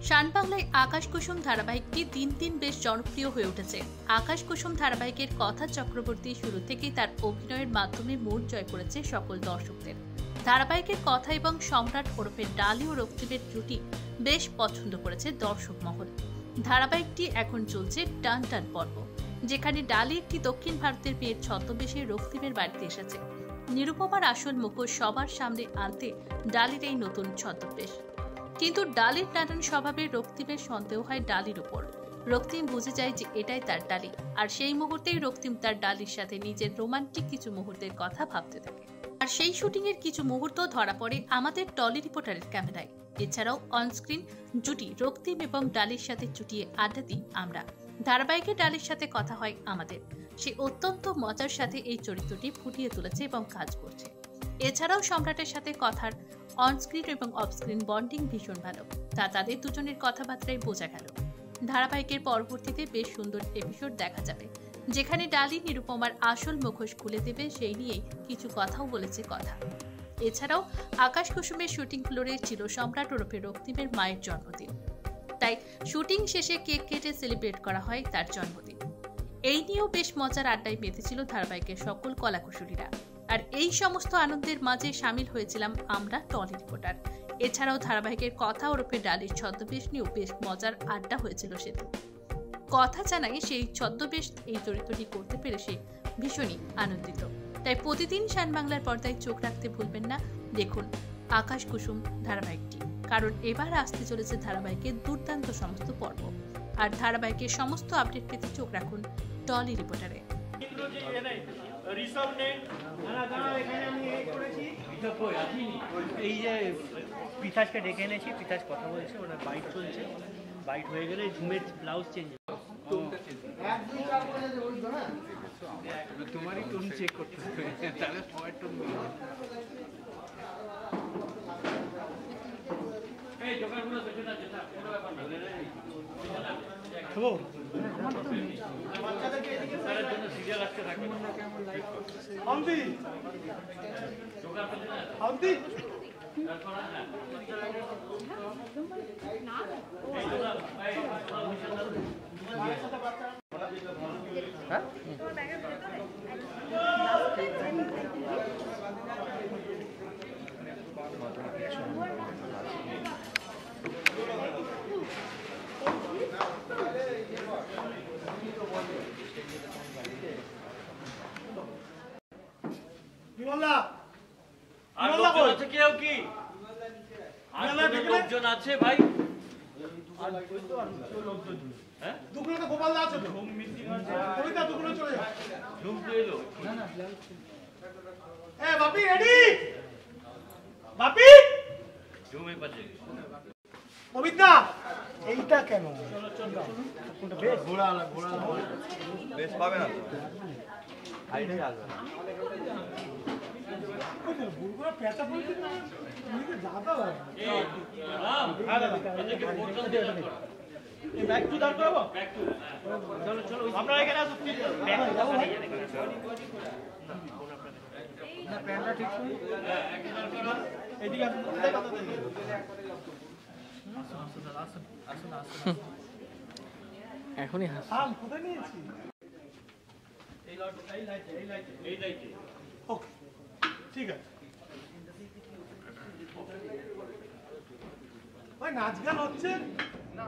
শান বাংলায় আকাশ কুসুম ধারাবাহিকটি দিন দিন বেশ জনপ্রিয় হয়ে উঠেছে। আকাশ কুসুম ধারাবাহিকের কথা চক্রবর্তী শুরু থেকেই তার অভিনয়ের মাধ্যমে মন জয় করেছে সকল দর্শকদের। ধারাবাহিকের কথা এবং সম্রাট ওরফে ডালি ও রক্তিমের জুটি বেশ পছন্দ করেছে দর্শক মহল। ধারাবাহিকটি এখন চলছে টান টান পর্ব, যেখানে ডালি একটি দক্ষিণ ভারতের মেয়ের ছদ্মবেশে রক্তিমের বাড়িতে এসেছে। নিরুপমার আসল মুখোশ সবার সামনে আনতে ডালির এই নতুন ছদ্মবেশ। কিন্তু ডালির নানান স্বভাবে রক্তিমের সন্দেহ হয় ডালির উপর। রক্তিম বুঝে যায় যে এটাই তার ডালি, আর সেই মুহূর্তেই রক্তিম তার ডালির সাথে নিজের রোমান্টিক কিছু মুহূর্তের কথা ভাবতে থাকে। আর সেই শুটিং এর কিছু মুহূর্ত ধরা পড়ে আমাদের টলি রিপোর্টারের ক্যামেরায়। এছাড়াও অনস্ক্রিন জুটি রক্তিম এবং ডালির সাথে চুটিয়ে আড্ডা দিই আমরা। ধারাবাহিকে ডালির সাথে কথা হয় আমাদের। সে অত্যন্ত মজার সাথে এই চরিত্রটি ফুটিয়ে তুলেছে এবং কাজ করছে। এছাড়াও সম্রাটের সাথে কথার অনস্ক্রিন এবং অফস্ক্রিন বন্ডিং ভীষণ ভালো, তা তাদের দুজনের কথাবার্তায় বোঝা গেল। ধারাবাহিকের পরবর্তীতে বেশ সুন্দর এপিসোড দেখা যাবে, যেখানে ডালি নিরুপমার আসল মুখোশ খুলে দেবে, সেই নিয়ে কিছু কথাও বলেছে কথা। এছাড়াও আকাশ কুসুমের শুটিং ফ্লোরে ছিল সম্রাট ওরফে রক্তিমের মায়ের জন্মদিন, তাই শুটিং শেষে কেক কেটে সেলিব্রেট করা হয় তার জন্মদিন। এই নিয়েও বেশ মজার আড্ডায় মেতেছিল ধারাবাহিকের সকল কলাকুশলীরা। আর এই সমস্ত আনন্দের মাঝে সামিল হয়েছিলাম আমরা টলি রিপোর্টার। এছাড়াও ধারাবাহিকের কথা ওরফে ডালির ছদ্মবেশ নিয়েও বেশ মজার আড্ডা হয়েছিল সেদিন। কথা জানাই সেই ছদ্মবেশ এই চরিত্রটি করতে পেরে সে ভীষণই আনন্দিত। তাই প্রতিদিন শান বাংলার পর্দায় চোখ রাখতে ভুলবেন না। দেখুন আকাশ কুসুম ধারাবাহিকটি, কারণ এবার আসতে চলেছে ধারাবাহিকের দুর্দান্ত সমস্ত পর্ব। আর ধারাবাহিকের সমস্ত আপডেট পেতে চোখ রাখুন টলি রিপোর্টারে। এই যে পিতাজকে ডেকে এনেছি, পিতাজ কথা বলছে, ওনার বাইট চলছে, বাইট হয়ে গেলে ঝুমের ব্লাউজ চেঞ্জ তোমারই টোন চেক করতে হবে, তাহলে সবার টোন লোকজন আছে ভাই, এইটা কেন বেশ পাবে না এখনই ঠিক আছে ভাই, নাচ গান হচ্ছে না।